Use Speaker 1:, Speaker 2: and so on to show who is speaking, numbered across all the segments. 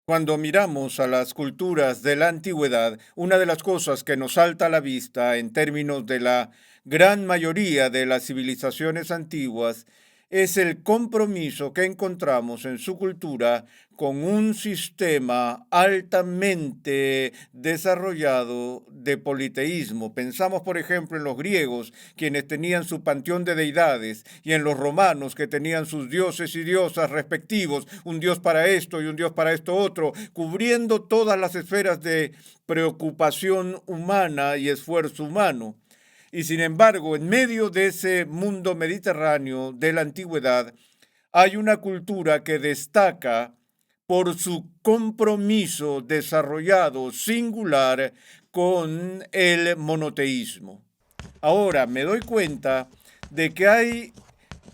Speaker 1: Cuando miramos a las culturas de la antigüedad, una de las cosas que nos salta a la vista en términos de la gran mayoría de las civilizaciones antiguas es el compromiso que encontramos en su cultura con un sistema altamente desarrollado de politeísmo. Pensamos, por ejemplo, en los griegos, quienes tenían su panteón de deidades, y en los romanos, que tenían sus dioses y diosas respectivos, un dios para esto y un dios para esto otro, cubriendo todas las esferas de preocupación humana y esfuerzo humano. Y sin embargo, en medio de ese mundo mediterráneo de la antigüedad, hay una cultura que destaca por su compromiso desarrollado singular con el monoteísmo. Ahora me doy cuenta de que hay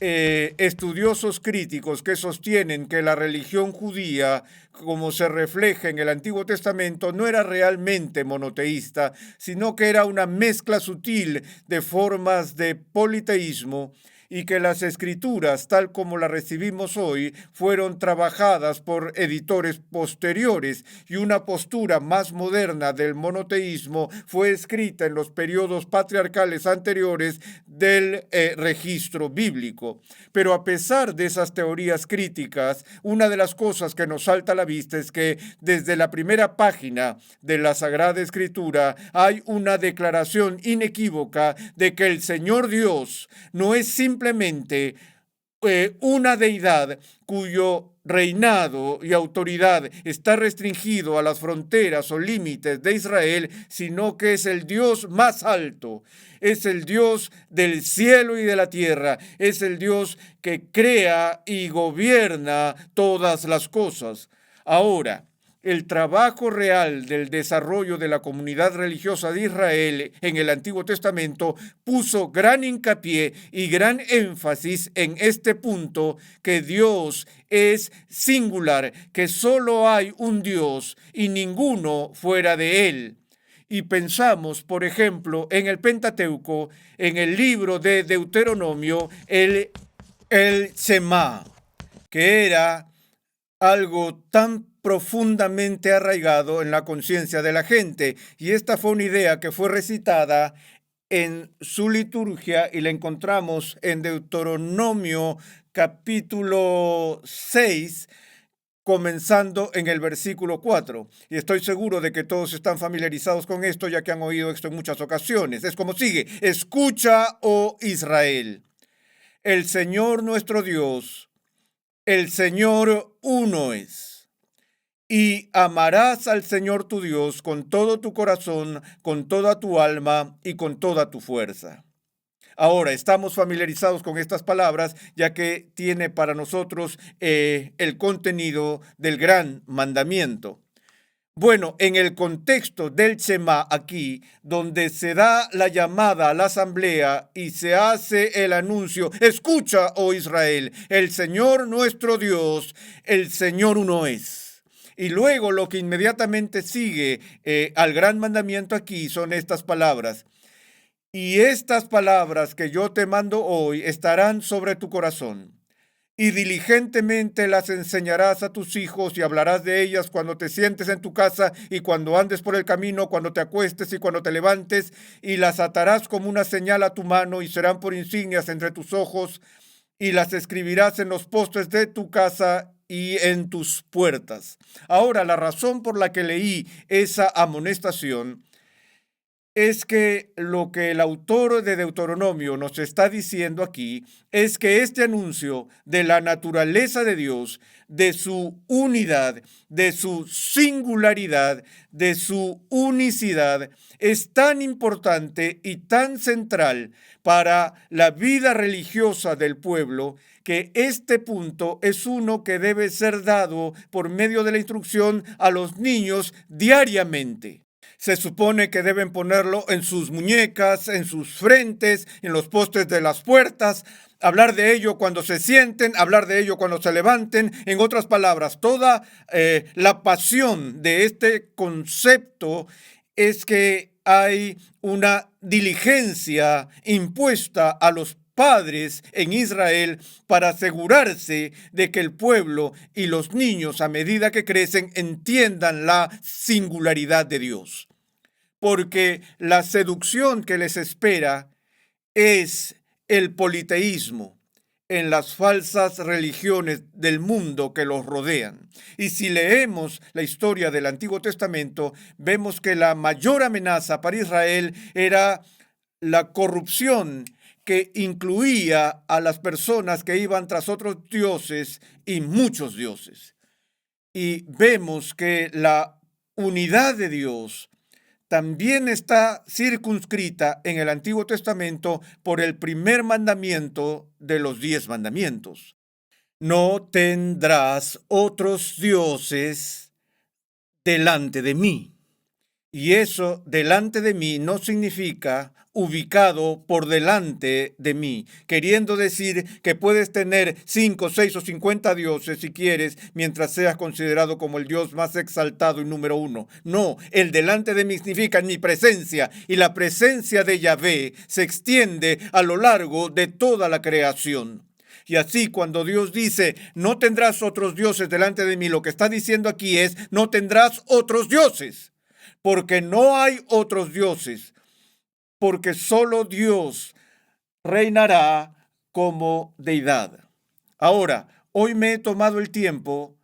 Speaker 1: estudiosos críticos que sostienen que la religión judía, como se refleja en el Antiguo Testamento, no era realmente monoteísta, sino que era una mezcla sutil de formas de politeísmo, y que las escrituras, tal como las recibimos hoy, fueron trabajadas por editores posteriores, y una postura más moderna del monoteísmo fue escrita en los periodos patriarcales anteriores del registro bíblico. Pero a pesar de esas teorías críticas, una de las cosas que nos salta a la vista es que desde la primera página de la Sagrada Escritura hay una declaración inequívoca de que el Señor Dios no es simplemente una deidad cuyo reinado y autoridad está restringido a las fronteras o límites de Israel, sino que es el Dios más alto, es el Dios del cielo y de la tierra, es el Dios que crea y gobierna todas las cosas. Ahora, el trabajo real del desarrollo de la comunidad religiosa de Israel en el Antiguo Testamento puso gran hincapié y gran énfasis en este punto, que Dios es singular, que solo hay un Dios y ninguno fuera de él. Y pensamos, por ejemplo, en el Pentateuco, en el libro de Deuteronomio, el Shema, que era algo tan profundamente arraigado en la conciencia de la gente. Y esta fue una idea que fue recitada en su liturgia y la encontramos en Deuteronomio capítulo 6, comenzando en el versículo 4. Y estoy seguro de que todos están familiarizados con esto, ya que han oído esto en muchas ocasiones. Es como sigue: escucha, oh Israel, el Señor nuestro Dios, el Señor uno es. Y amarás al Señor tu Dios con todo tu corazón, con toda tu alma y con toda tu fuerza. Ahora, estamos familiarizados con estas palabras, ya que tiene para nosotros el contenido del gran mandamiento. Bueno, en el contexto del Shema aquí, donde se da la llamada a la asamblea y se hace el anuncio: escucha, oh Israel, el Señor nuestro Dios, el Señor uno es. Y luego lo que inmediatamente sigue al gran mandamiento aquí son estas palabras: y estas palabras que yo te mando hoy estarán sobre tu corazón, y diligentemente las enseñarás a tus hijos, y hablarás de ellas cuando te sientes en tu casa y cuando andes por el camino, cuando te acuestes y cuando te levantes, y las atarás como una señal a tu mano y serán por insignias entre tus ojos, y las escribirás en los postes de tu casa y en tus puertas. Ahora, la razón por la que leí esa amonestación es que lo que el autor de Deuteronomio nos está diciendo aquí es que este anuncio de la naturaleza de Dios, de su unidad, de su singularidad, de su unicidad, es tan importante y tan central para la vida religiosa del pueblo, que este punto es uno que debe ser dado por medio de la instrucción a los niños diariamente. Se supone que deben ponerlo en sus muñecas, en sus frentes, en los postes de las puertas, hablar de ello cuando se sienten, hablar de ello cuando se levanten. En otras palabras, toda la pasión de este concepto es que hay una diligencia impuesta a los padres en Israel para asegurarse de que el pueblo y los niños, a medida que crecen, entiendan la singularidad de Dios. Porque la seducción que les espera es el politeísmo en las falsas religiones del mundo que los rodean. Y si leemos la historia del Antiguo Testamento, vemos que la mayor amenaza para Israel era la corrupción que incluía a las personas que iban tras otros dioses y muchos dioses. Y vemos que la unidad de Dios también está circunscrita en el Antiguo Testamento por el primer mandamiento de los 10 mandamientos. No tendrás otros dioses delante de mí. Y eso delante de mí no significa ubicado por delante de mí, queriendo decir que puedes tener 5, 6 o 50 dioses si quieres, mientras seas considerado como el Dios más exaltado y número 1. No, el delante de mí significa mi presencia, y la presencia de Yahvé se extiende a lo largo de toda la creación. Y así cuando Dios dice, no tendrás otros dioses delante de mí, lo que está diciendo aquí es, no tendrás otros dioses. Porque no hay otros dioses, porque solo Dios reinará como deidad. Ahora, hoy me he tomado el tiempo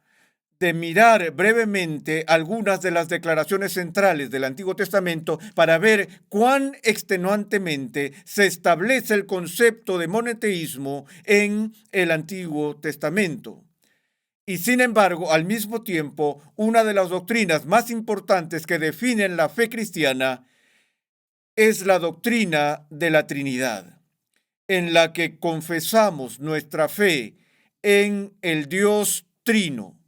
Speaker 1: de mirar brevemente algunas de las declaraciones centrales del Antiguo Testamento para ver cuán extenuantemente se establece el concepto de monoteísmo en el Antiguo Testamento. Y sin embargo, al mismo tiempo, una de las doctrinas más importantes que definen la fe cristiana es la doctrina de la Trinidad, en la que confesamos nuestra fe en el Dios Trino,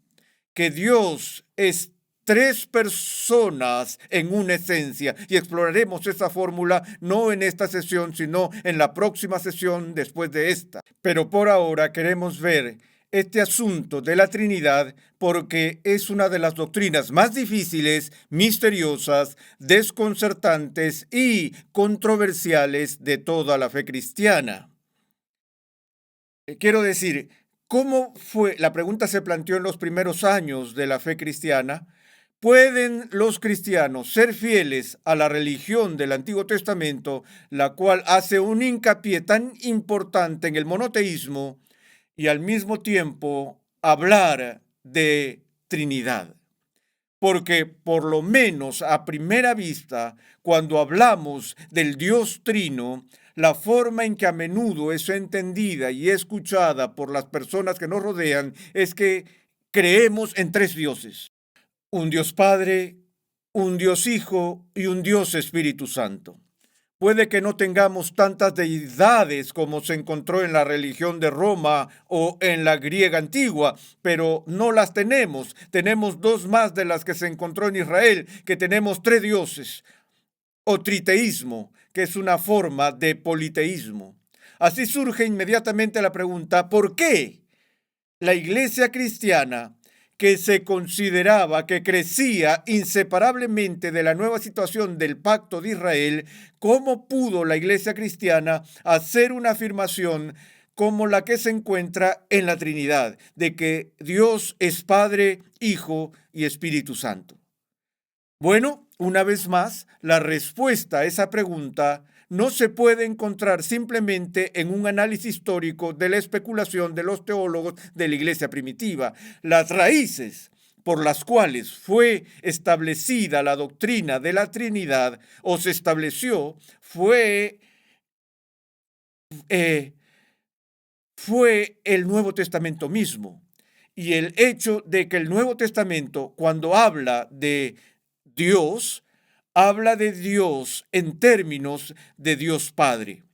Speaker 1: que Dios es 3 personas en una esencia, y exploraremos esa fórmula no en esta sesión, sino en la próxima sesión después de esta. Pero por ahora queremos ver este asunto de la Trinidad porque es una de las doctrinas más difíciles, misteriosas, desconcertantes y controversiales de toda la fe cristiana. Quiero decir, ¿cómo fue? La pregunta se planteó en los primeros años de la fe cristiana. ¿Pueden los cristianos ser fieles a la religión del Antiguo Testamento, la cual hace un hincapié tan importante en el monoteísmo, y al mismo tiempo hablar de Trinidad? Porque por lo menos a primera vista, cuando hablamos del Dios Trino, la forma en que a menudo es entendida y escuchada por las personas que nos rodean es que creemos en 3 dioses: un Dios Padre, un Dios Hijo y un Dios Espíritu Santo. Puede que no tengamos tantas deidades como se encontró en la religión de Roma o en la griega antigua, pero no las tenemos. Tenemos 2 más de las que se encontró en Israel, que tenemos 3 dioses, o triteísmo, que es una forma de politeísmo. Así surge inmediatamente la pregunta, ¿por qué la iglesia cristiana, que se consideraba que crecía inseparablemente de la nueva situación del pacto de Israel, cómo pudo la iglesia cristiana hacer una afirmación como la que se encuentra en la Trinidad, de que Dios es Padre, Hijo y Espíritu Santo? Bueno, una vez más, la respuesta a esa pregunta no se puede encontrar simplemente en un análisis histórico de la especulación de los teólogos de la iglesia primitiva. Las raíces por las cuales fue establecida la doctrina de la Trinidad o se estableció fue el Nuevo Testamento mismo. Y el hecho de que el Nuevo Testamento, cuando habla de Dios, habla de Dios en términos de Dios Padre,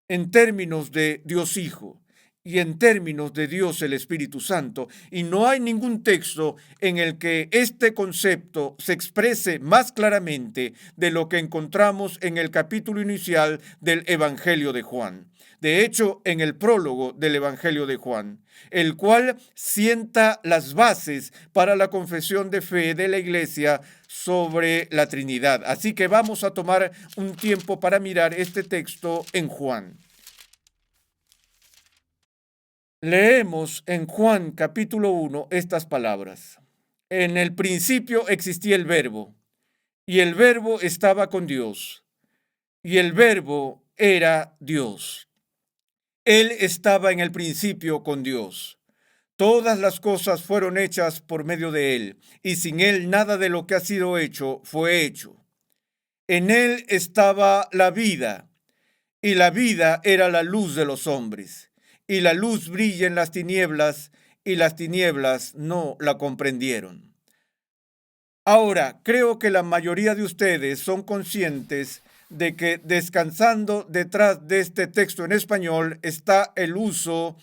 Speaker 1: en términos de Dios Hijo y en términos de Dios el Espíritu Santo. Y no hay ningún texto en el que este concepto se exprese más claramente de lo que encontramos en el capítulo inicial del Evangelio de Juan. De hecho, en el prólogo del Evangelio de Juan, el cual sienta las bases para la confesión de fe de la Iglesia sobre la Trinidad. Así que vamos a tomar un tiempo para mirar este texto en Juan. Leemos en Juan capítulo 1 estas palabras. En el principio existía el Verbo, y el Verbo estaba con Dios, y el Verbo era Dios. Él estaba en el principio con Dios. Todas las cosas fueron hechas por medio de Él, y sin Él nada de lo que ha sido hecho fue hecho. En Él estaba la vida, y la vida era la luz de los hombres. Y la luz brilla en las tinieblas, y las tinieblas no la comprendieron. Ahora, creo que la mayoría de ustedes son conscientes de que descansando detrás de este texto en español está el uso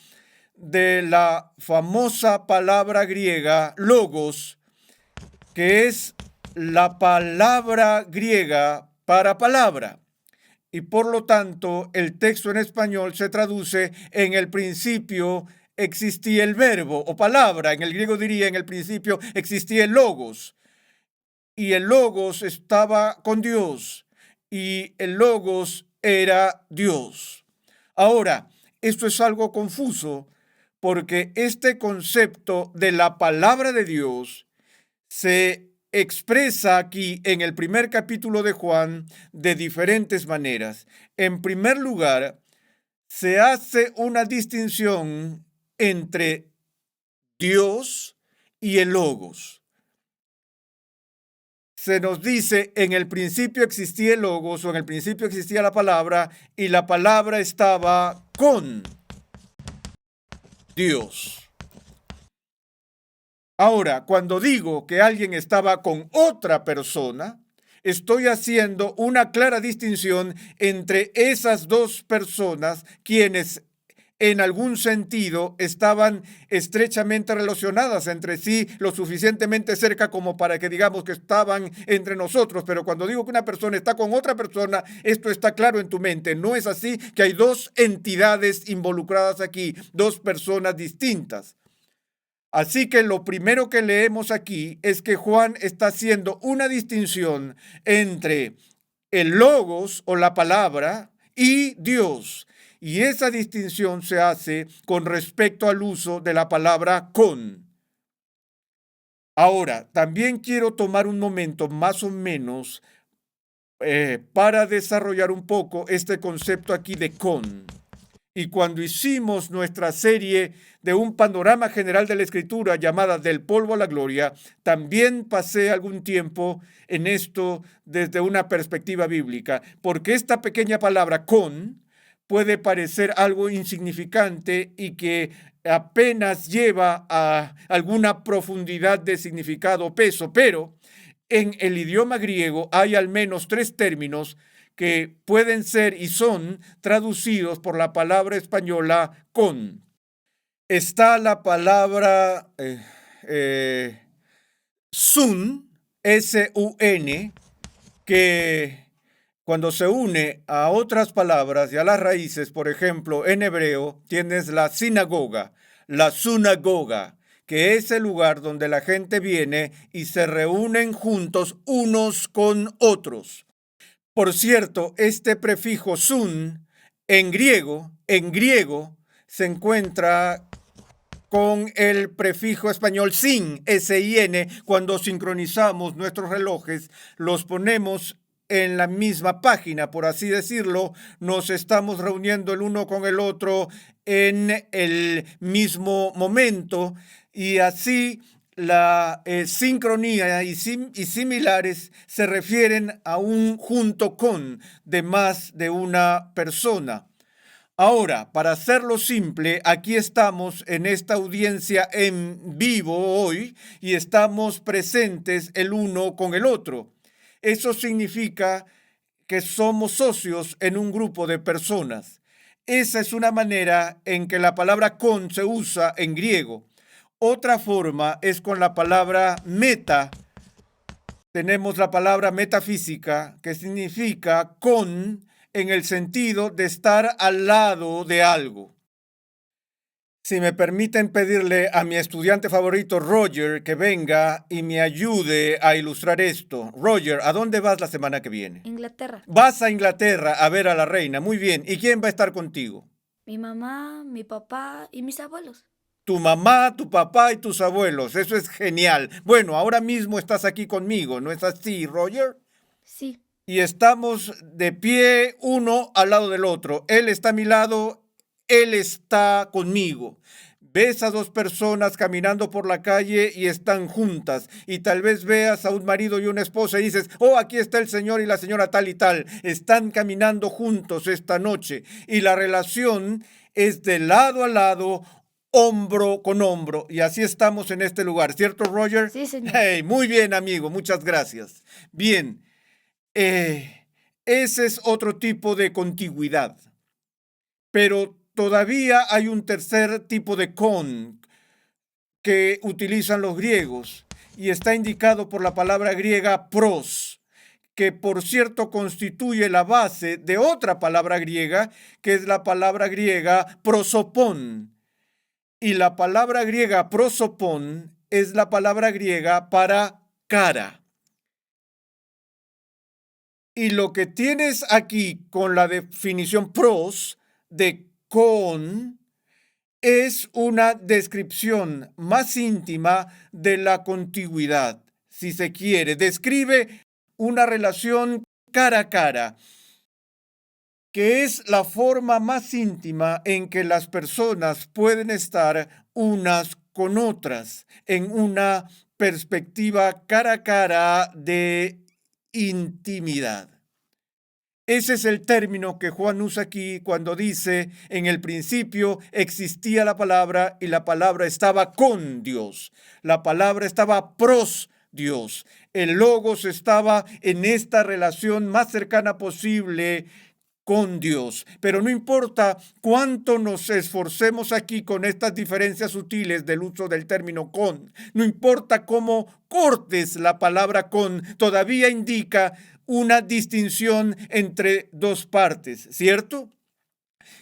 Speaker 1: de la famosa palabra griega logos, que es la palabra griega para palabra. Y por lo tanto, el texto en español se traduce en el principio existía el verbo o palabra. En el griego diría en el principio existía el logos. Y el logos estaba con Dios. Y el logos era Dios. Ahora, esto es algo confuso porque este concepto de la palabra de Dios se expresa aquí en el primer capítulo de Juan de diferentes maneras. En primer lugar, se hace una distinción entre Dios y el Logos. Se nos dice, en el principio existía el Logos, o en el principio existía la palabra, y la palabra estaba con Dios. Ahora, cuando digo que alguien estaba con otra persona, estoy haciendo una clara distinción entre esas dos personas quienes en algún sentido estaban estrechamente relacionadas entre sí, lo suficientemente cerca como para que digamos que estaban entre nosotros. Pero cuando digo que una persona está con otra persona, esto está claro en tu mente. No es así, que hay dos entidades involucradas aquí, dos personas distintas. Así que lo primero que leemos aquí es que Juan está haciendo una distinción entre el logos o la palabra y Dios. Y esa distinción se hace con respecto al uso de la palabra con. Ahora, también quiero tomar un momento más o menos para desarrollar un poco este concepto aquí de con. Y cuando hicimos nuestra serie de un panorama general de la Escritura llamada Del polvo a la gloria, también pasé algún tiempo en esto desde una perspectiva bíblica, porque esta pequeña palabra con puede parecer algo insignificante y que apenas lleva a alguna profundidad de significado o peso, pero en el idioma griego hay al menos tres términos que pueden ser y son traducidos por la palabra española con. Está la palabra sun, S-U-N, que cuando se une a otras palabras y a las raíces, por ejemplo, en hebreo, tienes la sinagoga, que es el lugar donde la gente viene y se reúnen juntos unos con otros. Por cierto, este prefijo sun en griego se encuentra con el prefijo español sin, S-I-N, cuando sincronizamos nuestros relojes, los ponemos en la misma página, por así decirlo, nos estamos reuniendo el uno con el otro en el mismo momento y así la sincronía y similares se refieren a un junto con de más de una persona. Ahora, para hacerlo simple, aquí estamos en esta audiencia en vivo hoy y estamos presentes el uno con el otro. Eso significa que somos socios en un grupo de personas. Esa es una manera en que la palabra con se usa en griego. Otra forma es con la palabra meta. Tenemos la palabra metafísica, que significa con en el sentido de estar al lado de algo. Si me permiten pedirle a mi estudiante favorito, Roger, que venga y me ayude a ilustrar esto. Roger, ¿a dónde vas la semana que viene?
Speaker 2: Inglaterra.
Speaker 1: Vas a Inglaterra a ver a la reina. Muy bien. ¿Y quién va a estar contigo?
Speaker 2: Mi mamá, mi papá y mis abuelos.
Speaker 1: Tu mamá, tu papá y tus abuelos. Eso es genial. Bueno, ahora mismo estás aquí conmigo, ¿no es así, Roger?
Speaker 2: Sí,
Speaker 1: Y estamos de pie uno al lado del otro. Él está a mi lado, él está conmigo. Ves a dos personas caminando por la calle y están juntas. Y tal vez veas a un marido y una esposa y dices, oh, aquí está el señor y la señora tal y tal. Están caminando juntos esta noche. Y la relación es de lado a lado, hombro con hombro. Y así estamos en este lugar, ¿cierto, Roger?
Speaker 2: sí, señor.
Speaker 1: Hey, muy bien, amigo, muchas gracias. Bien. Ese es otro tipo de contigüidad, pero todavía hay un tercer tipo de con que utilizan los griegos y está indicado por la palabra griega pros, que por cierto constituye la base de otra palabra griega, que es la palabra griega prosopón. Y la palabra griega prosopón es la palabra griega para cara. Y lo que tienes aquí con la definición pros de con es una descripción más íntima de la contigüidad, si se quiere. Describe una relación cara a cara, que es la forma más íntima en que las personas pueden estar unas con otras, en una perspectiva cara a cara de intimidad. Ese es el término que Juan usa aquí cuando dice, en el principio existía la palabra y la palabra estaba con Dios. La palabra estaba pros Dios. El logos estaba en esta relación más cercana posible con Dios. Pero no importa cuánto nos esforcemos aquí con estas diferencias sutiles del uso del término con, no importa cómo cortes la palabra con, todavía indica una distinción entre dos partes, ¿cierto?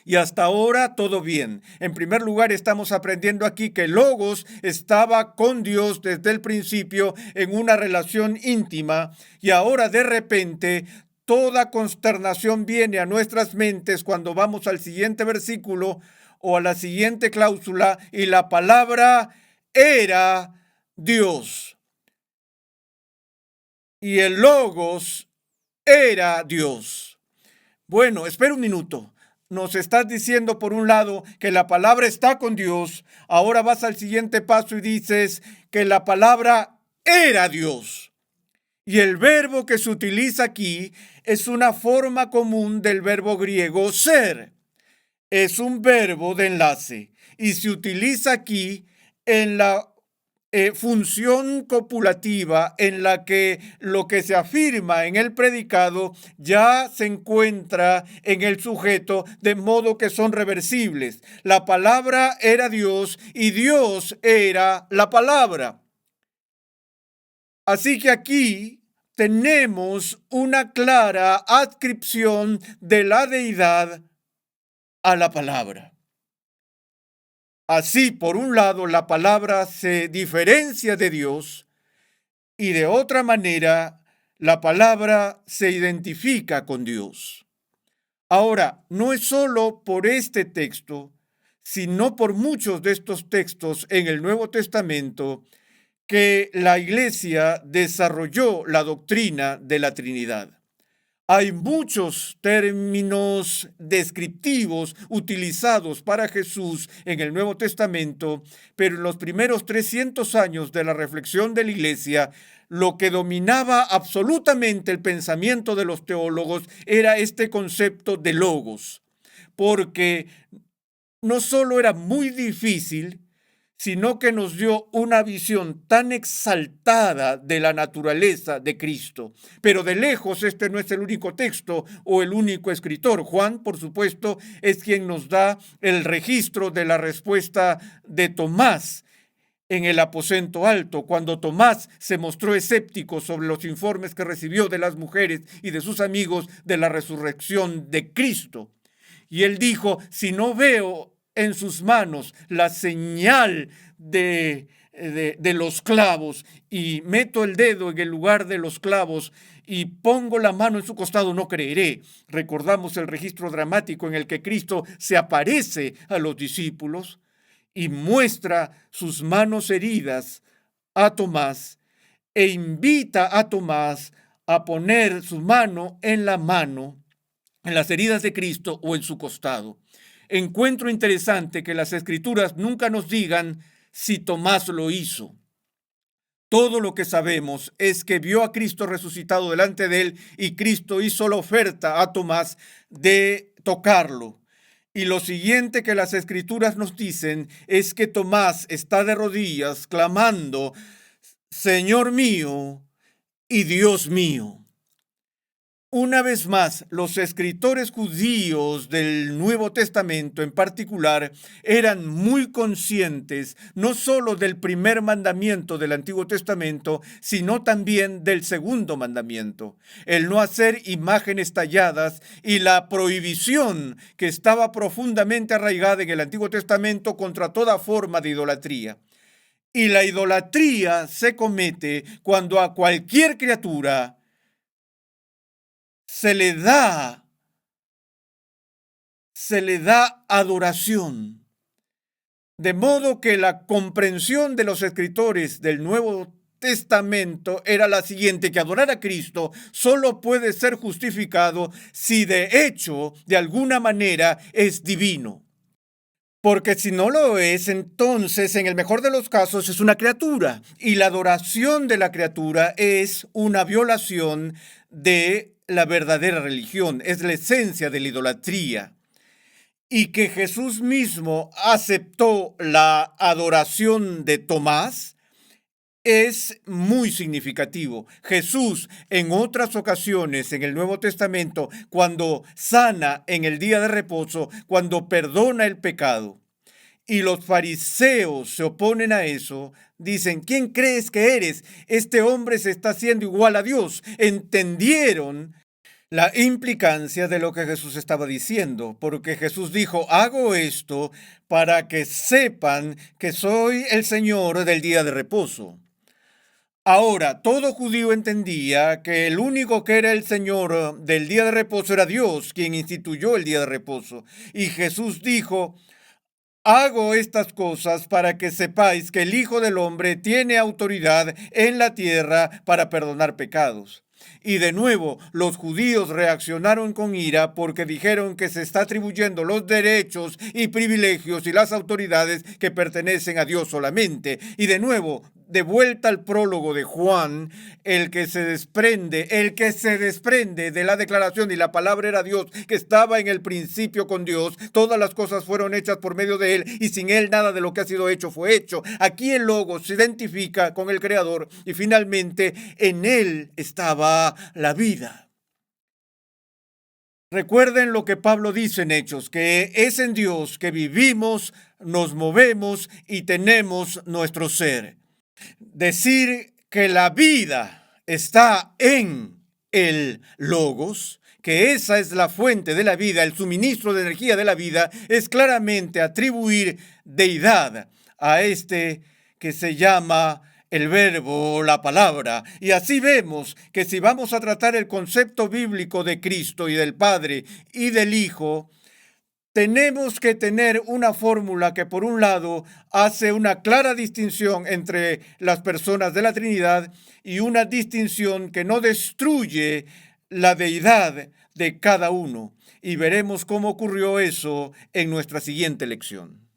Speaker 1: Y hasta ahora todo bien. En primer lugar, estamos aprendiendo aquí que Logos estaba con Dios desde el principio en una relación íntima y ahora de repente toda consternación viene a nuestras mentes cuando vamos al siguiente versículo o a la siguiente cláusula y la palabra era Dios. Y el Logos era Dios. Bueno, espera un minuto. Nos estás diciendo por un lado que la palabra está con Dios. Ahora vas al siguiente paso y dices que la palabra era Dios. Y el verbo que se utiliza aquí es una forma común del verbo griego ser. Es un verbo de enlace y se utiliza aquí en la función copulativa en la que lo que se afirma en el predicado ya se encuentra en el sujeto, de modo que son reversibles. La palabra era Dios y Dios era la palabra. Así que aquí tenemos una clara adscripción de la deidad a la palabra. Así, por un lado, la palabra se diferencia de Dios y de otra manera, la palabra se identifica con Dios. Ahora, no es solo por este texto, sino por muchos de estos textos en el Nuevo Testamento que la Iglesia desarrolló la doctrina de la Trinidad. Hay muchos términos descriptivos utilizados para Jesús en el Nuevo Testamento, pero en los primeros 300 años de la reflexión de la Iglesia, lo que dominaba absolutamente el pensamiento de los teólogos era este concepto de logos, porque no solo era muy difícil, sino que nos dio una visión tan exaltada de la naturaleza de Cristo. Pero de lejos este no es el único texto o el único escritor. Juan, por supuesto, es quien nos da el registro de la respuesta de Tomás en el aposento alto, cuando Tomás se mostró escéptico sobre los informes que recibió de las mujeres y de sus amigos de la resurrección de Cristo. Y él dijo, si no veo en sus manos la señal de de los clavos y meto el dedo en el lugar de los clavos y pongo la mano en su costado, no creeré. Recordamos el registro dramático en el que Cristo se aparece a los discípulos y muestra sus manos heridas a Tomás e invita a Tomás a poner su mano, en las heridas de Cristo o en su costado. Encuentro interesante que las Escrituras nunca nos digan si Tomás lo hizo. Todo lo que sabemos es que vio a Cristo resucitado delante de él y Cristo hizo la oferta a Tomás de tocarlo. Y lo siguiente que las Escrituras nos dicen es que Tomás está de rodillas clamando: Señor mío y Dios mío. Una vez más, los escritores judíos del Nuevo Testamento en particular eran muy conscientes no solo del primer mandamiento del Antiguo Testamento, sino también del segundo mandamiento, el no hacer imágenes talladas y la prohibición que estaba profundamente arraigada en el Antiguo Testamento contra toda forma de idolatría. Y la idolatría se comete cuando a cualquier criatura se le da adoración. De modo que la comprensión de los escritores del Nuevo Testamento era la siguiente: que adorar a Cristo solo puede ser justificado si de hecho, de alguna manera, es divino. Porque si no lo es, entonces, en el mejor de los casos, es una criatura. Y la adoración de la criatura es una violación de la verdadera religión, es la esencia de la idolatría. Y que Jesús mismo aceptó la adoración de Tomás es muy significativo. Jesús, en otras ocasiones en el Nuevo Testamento, cuando sana en el día de reposo, cuando perdona el pecado, y los fariseos se oponen a eso, dicen: ¿quién crees que eres? Este hombre se está haciendo igual a Dios. Entendieron la implicancia de lo que Jesús estaba diciendo, porque Jesús dijo: hago esto para que sepan que soy el Señor del día de reposo. Ahora, todo judío entendía que el único que era el Señor del día de reposo era Dios, quien instituyó el día de reposo. Y Jesús dijo: hago estas cosas para que sepáis que el Hijo del Hombre tiene autoridad en la tierra para perdonar pecados. Y de nuevo, los judíos reaccionaron con ira porque dijeron que se está atribuyendo los derechos y privilegios y las autoridades que pertenecen a Dios solamente. Y de nuevo, de vuelta al prólogo de Juan, el que se desprende de la declaración, y la palabra era Dios, que estaba en el principio con Dios, todas las cosas fueron hechas por medio de él, y sin él nada de lo que ha sido hecho fue hecho. Aquí el Logos se identifica con el Creador, y finalmente en él estaba la vida. Recuerden lo que Pablo dice en Hechos, que es en Dios que vivimos, nos movemos y tenemos nuestro ser. Decir que la vida está en el Logos, que esa es la fuente de la vida, el suministro de energía de la vida, es claramente atribuir deidad a este que se llama el verbo, la palabra. Y así vemos que si vamos a tratar el concepto bíblico de Cristo y del Padre y del Hijo, tenemos que tener una fórmula que, por un lado, hace una clara distinción entre las personas de la Trinidad y una distinción que no destruye la deidad de cada uno. Y veremos cómo ocurrió eso en nuestra siguiente lección.